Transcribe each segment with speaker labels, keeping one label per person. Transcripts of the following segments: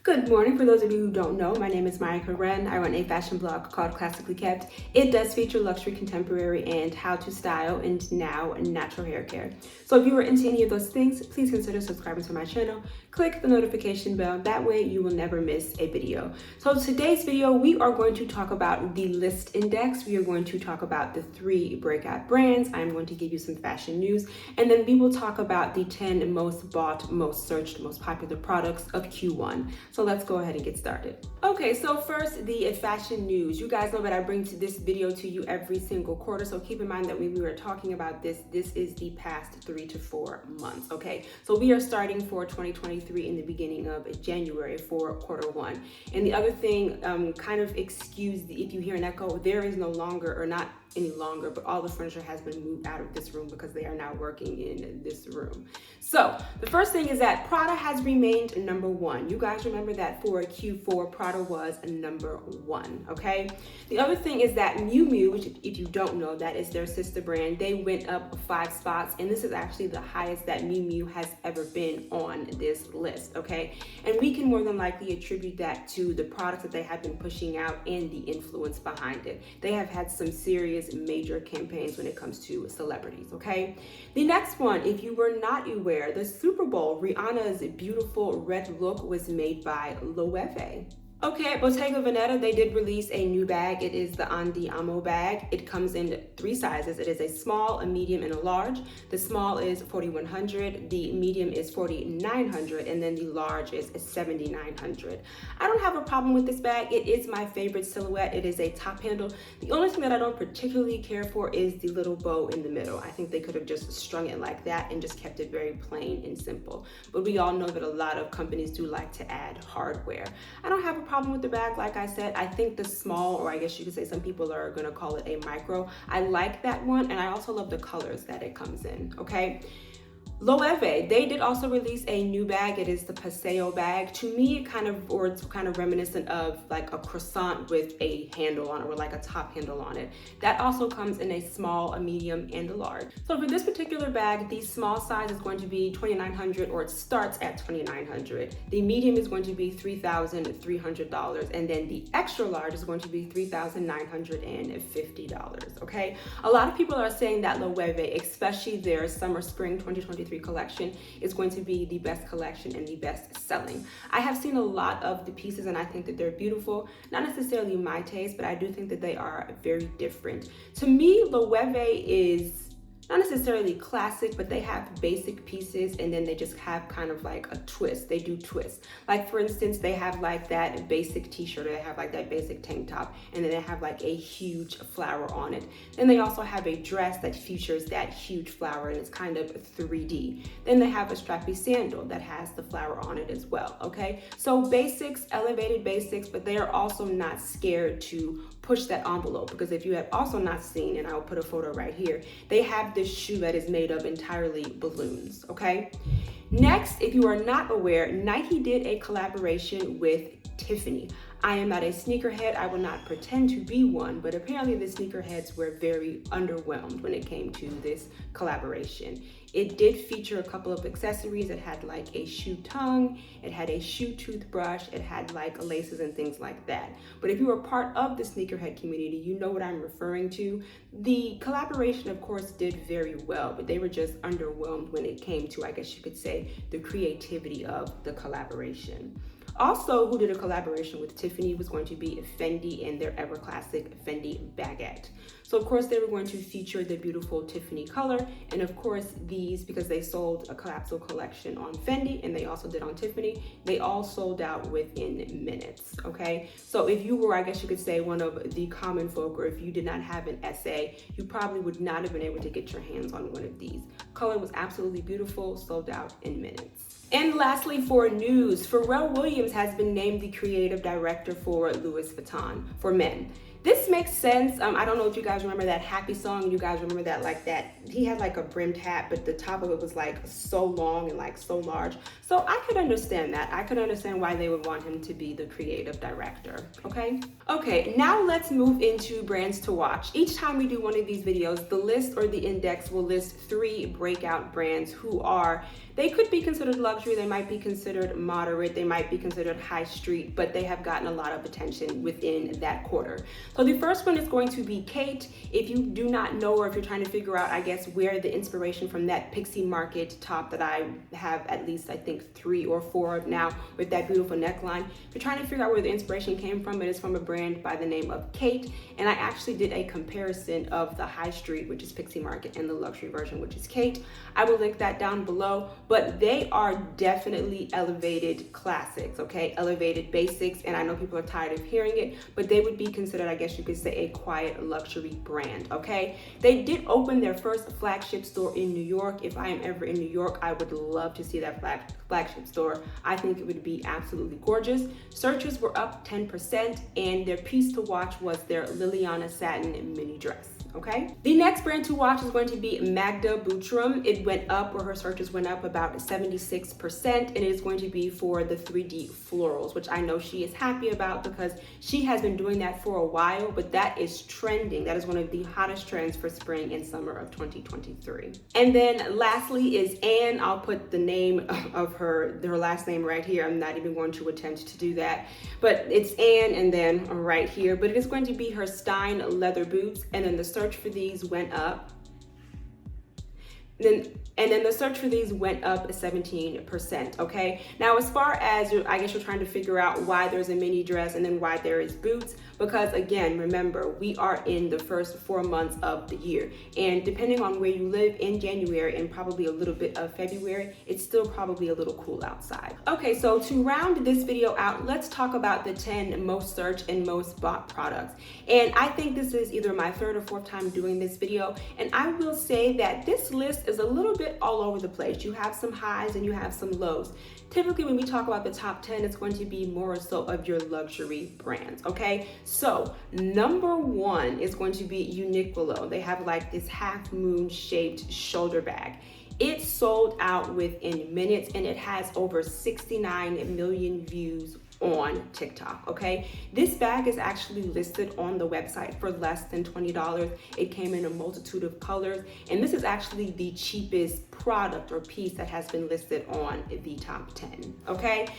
Speaker 1: Good morning. For those of you who don't know, my name is Rhianna. I run a fashion blog called Classically Kept. It does feature luxury, contemporary, and how to style, and now natural hair care. So if you are into any of those things, please consider subscribing to my channel. Click the notification bell. That way you will never miss a video. So today's video, we are going to talk about the Lyst Index. We are going to talk about the 3 breakout brands. I'm going to give you some fashion news, and then we will talk about the 10 most bought, most searched, most popular products of Q1. So let's go ahead and get started. Okay, so first, the fashion news. You guys know that I bring this video to you every single quarter, so keep in mind that when we were talking about this is the past 3 to 4 months, okay? So we are starting for 2023 in the beginning of January for quarter 1. And the other thing, kind of excuse if you hear an echo, there is no longer, or not any longer, but all the furniture has been moved out of this room because they are now working in this room. So the first thing is that Prada has remained number 1. You guys remember that for Q4, Prada was number 1, okay? The other thing is that Mui Mui, which if you don't know, that is their sister brand, they went up 5 spots, and this is actually the highest that Mui Mui has ever been on this list, okay? And we can more than likely attribute that to the products that they have been pushing out and the influence behind it. They have had some serious major campaigns when it comes to celebrities, okay? The next one, if you were not aware, the Super Bowl, Rhianna's beautiful red look was made by Loewe. Okay, at Bottega Veneta, they did release a new bag. It is the Andiamo bag. It comes in 3 sizes. It is a small, a medium, and a large. The small is 4,100, the medium is 4,900, and then the large is 7,900. I don't have a problem with this bag. It is my favorite silhouette. It is a top handle. The only thing that I don't particularly care for is the little bow in the middle. I think they could have just strung it like that and just kept it very plain and simple. But we all know that a lot of companies do like to add hardware. I don't have a problem with the bag. Like I said, I think the small, or I guess you could say some people are gonna call it a micro, I like that one, and I also love the colors that it comes in, okay? Loewe, they did also release a new bag. It is the Paseo bag. To me, it's kind of reminiscent of like a croissant with a handle on it, or like a top handle on it. That also comes in a small, a medium, and a large. So for this particular bag, the small size is going to be $2,900, or it starts at $2,900. The medium is going to be $3,300, and then the extra large is going to be $3,950, okay? A lot of people are saying that Loewe, especially their summer-spring 2023 collection, is going to be the best collection and the best selling. I have seen a lot of the pieces, and I think that they're beautiful. Not necessarily my taste, but I do think that they are very different. To me, Loewe is not necessarily classic, but they have basic pieces, and then they just have kind of like a twist. They do twists. Like for instance, they have like that basic t-shirt, or they have like that basic tank top, and then they have like a huge flower on it. Then they also have a dress that features that huge flower, and it's kind of 3D. Then they have a strappy sandal that has the flower on it as well, okay? So basics, elevated basics, but they are also not scared to push that envelope, because if you have also not seen, and I'll put a photo right here, they have this shoe that is made of entirely balloons, okay? Next, if you are not aware, Nike did a collaboration with Tiffany. I am not a sneakerhead. I will not pretend to be one, but apparently the sneakerheads were very underwhelmed when it came to this collaboration. It did feature a couple of accessories. It had like a shoe tongue, it had a shoe toothbrush, it had like laces and things like that. But if you are part of the sneakerhead community, you know what I'm referring to. The collaboration, of course, did very well, but they were just underwhelmed when it came to, I guess you could say, the creativity of the collaboration. Also, who did a collaboration with Tiffany was going to be Fendi and their ever classic Fendi baguette. So of course they were going to feature the beautiful Tiffany color, and of course these, because they sold a capsule collection on Fendi and they also did on Tiffany, they all sold out within minutes, okay? So if you were, I guess you could say, one of the common folk, or if you did not have an SA, you probably would not have been able to get your hands on one of these. Color was absolutely beautiful, sold out in minutes. And lastly, for news, Pharrell Williams has been named the creative director for Louis Vuitton for men. This makes sense. I don't know if you guys remember that Happy song. You guys remember that, like that, he had like a brimmed hat, but the top of it was like so long and like so large. So I could understand that. I could understand why they would want him to be the creative director, okay? Okay, now let's move into brands to watch. Each time we do one of these videos, the list or the index will list 3 breakout brands who are, they could be considered luxury, they might be considered moderate, they might be considered high street, but they have gotten a lot of attention within that quarter. So the first one is going to be Kate. If you do not know, or if you're trying to figure out, I guess, where the inspiration from that Pixie Market top that I have at least, I think, 3 or 4 of now with that beautiful neckline, if you're trying to figure out where the inspiration came from, it is from a brand by the name of Kate. And I actually did a comparison of the high street, which is Pixie Market, and the luxury version, which is Kate. I will link that down below, but they are definitely elevated classics, okay? Elevated basics, and I know people are tired of hearing it, but they would be considered, I guess you could say, a quiet luxury brand, okay? They did open their first flagship store in New York. If I am ever in New York, I would love to see that flagship store. I think it would be absolutely gorgeous. Searches were up 10%, and their piece to watch was their Liliana satin mini dress. Okay. The next brand to watch is going to be Magda Butrym. It went up, or her searches went up about 76%, and it is going to be for the 3D florals, which I know she is happy about because she has been doing that for a while, but that is trending. That is one of the hottest trends for spring and summer of 2023. And then lastly is Anne. I'll put the name of her last name right here. I'm not even going to attempt to do that, but it's Anne and then right here, but it is going to be her Stein leather boots, and then the search for these went up. And then the search for these went up 17%, okay? Now, as far as, I guess you're trying to figure out why there's a mini dress and then why there is boots, because again, remember, we are in the first 4 months of the year. And depending on where you live in January and probably a little bit of February, it's still probably a little cool outside. Okay, so to round this video out, let's talk about the 10 most searched and most bought products. And I think this is either my 3rd or 4th time doing this video. And I will say that this list is a little bit all over the place. You have some highs and you have some lows. Typically, when we talk about the top 10, it's going to be more so of your luxury brands, okay? So number 1 is going to be Uniqlo. They have like this half moon shaped shoulder bag. It sold out within minutes, and it has over 69 million views on TikTok, okay? This bag is actually listed on the website for less than $20. It came in a multitude of colors, and this is actually the cheapest product or piece that has been listed on the top 10, okay?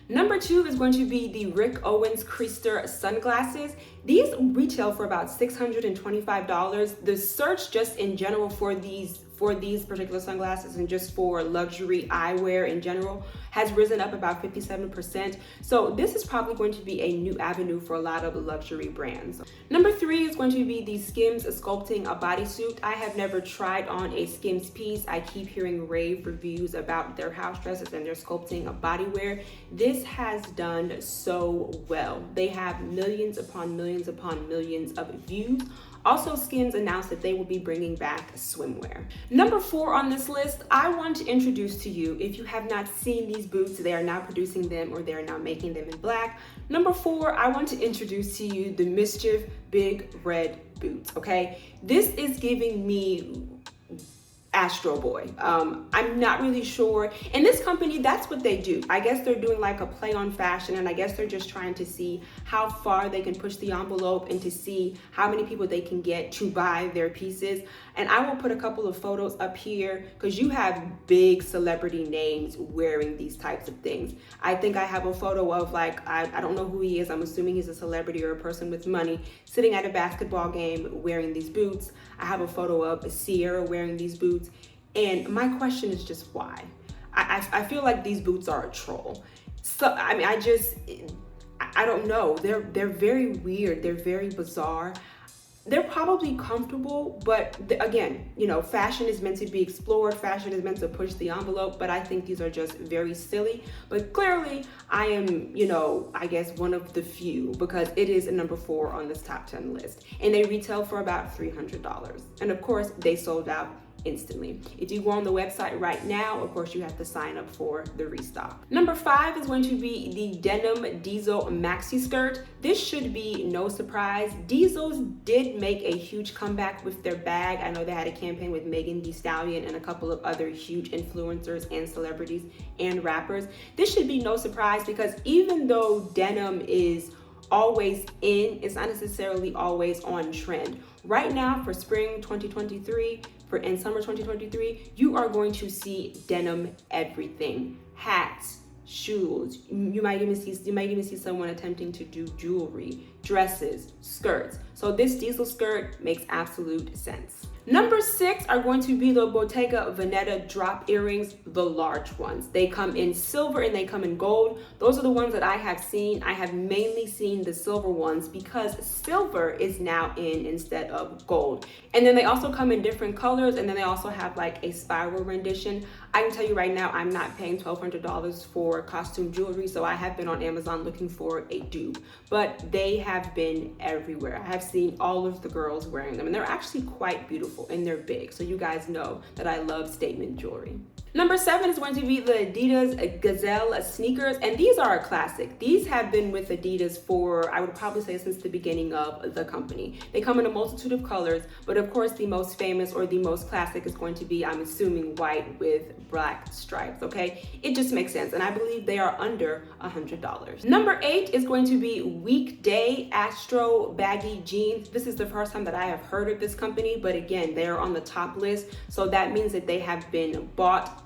Speaker 1: Number 2 is going to be the Rick Owens Creaster sunglasses. These retail for about $625. The search just in general for these particular sunglasses and just for luxury eyewear in general has risen up about 57%. So this is probably going to be a new avenue for a lot of luxury brands. Number 3 is going to be the Skims Sculpting a Bodysuit. I have never tried on a Skims piece. I keep hearing rave reviews about their house dresses and their sculpting a bodywear. This has done so well. They have millions upon millions upon millions of views. Also, Skims announced that they will be bringing back swimwear. Number 4 on this list, I want to introduce to you, if you have not seen these boots, they are now producing them or they are now making them in black. Number 4, I want to introduce to you the Mischief Big Red boots, okay? This is giving me Astro Boy. I'm not really sure. And this company, that's what they do. I guess they're doing like a play on fashion, and I guess they're just trying to see how far they can push the envelope and to see how many people they can get to buy their pieces. And I will put a couple of photos up here because you have big celebrity names wearing these types of things. I think I have a photo of like, I don't know who he is. I'm assuming he's a celebrity or a person with money sitting at a basketball game wearing these boots. I have a photo of Sierra wearing these boots. And my question is just why? I feel like these boots are a troll. So, I mean, I don't know. They're very weird. They're very bizarre. They're probably comfortable, but again, you know, fashion is meant to be explored. Fashion is meant to push the envelope, but I think these are just very silly. But clearly I am, you know, I guess one of the few, because it is a number 4 on this top 10 list. And they retail for about $300. And of course, they sold out instantly. If you go on the website right now, of course, you have to sign up for the restock. Number 5 is going to be the denim Diesel maxi skirt. This should be no surprise. Diesels did make a huge comeback with their bag. I know they had a campaign with Megan Thee Stallion and a couple of other huge influencers and celebrities and rappers. This should be no surprise because even though denim is always in, it's not necessarily always on trend. Right now for spring 2023, and summer 2023, you are going to see denim everything. Hats, shoes, you might even see someone attempting to do jewelry, dresses, skirts. So this diesel skirt makes absolute sense. Number 6 are going to be the Bottega Veneta drop earrings, the large ones. They come in silver and they come in gold. Those are the ones that I have seen. I have mainly seen the silver ones because silver is now in instead of gold. And then they also come in different colors, and then they also have like a spiral rendition. I can tell you right now, I'm not paying $1,200 for costume jewelry, so I have been on Amazon looking for a dupe, but they have been everywhere. I have seen all of the girls wearing them, and they're actually quite beautiful and they're big, so you guys know that I love statement jewelry. Number 7 is going to be the Adidas Gazelle sneakers, and these are a classic. These have been with Adidas for, I would probably say, since the beginning of the company. They come in a multitude of colors, but of course the most famous or the most classic is going to be, I'm assuming, white with black stripes, okay? It just makes sense, and I believe they are under $100. Number 8 is going to be Weekday Astro baggy jeans. This is the first time that I have heard of this company, but again, they're on the top list, so that means that they have been bought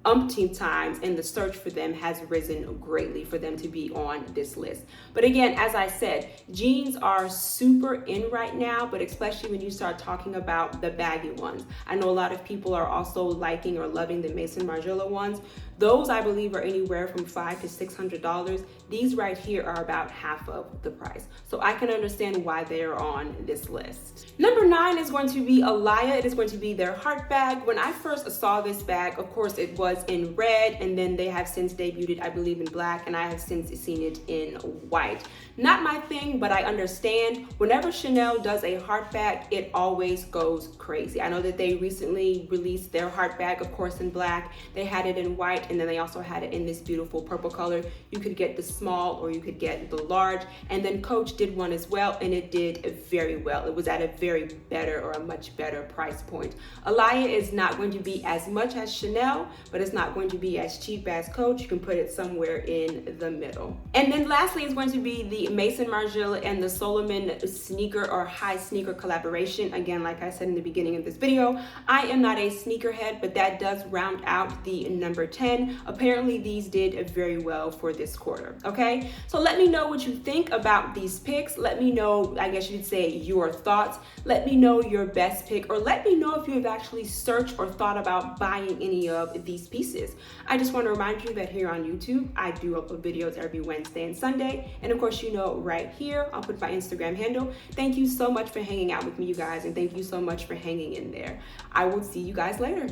Speaker 1: umpteen times, and the search for them has risen greatly for them to be on this list. But again, as I said, jeans are super in right now, but especially when you start talking about the baggy ones. I know a lot of people are also liking or loving the Maison Margiela ones. Those, I believe, are anywhere from $500 to $600. These right here are about half of the price. So I can understand why they are on this list. Number 9 is going to be Alaya. It is going to be their heart bag. When I first saw this bag, of course, it was in red, and then they have since debuted it, I believe, in black, and I have since seen it in white. Not my thing, but I understand. Whenever Chanel does a heart bag, it always goes crazy. I know that they recently released their heart bag, of course, in black. They had it in white, and then they also had it in this beautiful purple color. You could get the small or you could get the large, and then Coach did one as well, and it did very well. It was at a very better or a much better price point. Alaya is not going to be as much as Chanel, but it's not going to be as cheap as Coach. You can put it somewhere in the middle. And then lastly is going to be the Maison Margiela and the Solomon sneaker or high sneaker collaboration. Again, like I said in the beginning of this video, I am not a sneakerhead, but that does round out the number 10. Apparently these did very well for this quarter, okay? So let me know what you think about these picks. Let me know, I guess you'd say, your thoughts. Let me know your best pick, or let me know if you have actually searched or thought about buying any of these pieces. I just want to remind you that here on YouTube, I do upload videos every Wednesday and Sunday. And of course, you know, right here, I'll put my Instagram handle. Thank you so much for hanging out with me, you guys, and thank you so much for hanging in there. I will see you guys later.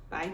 Speaker 1: Bye.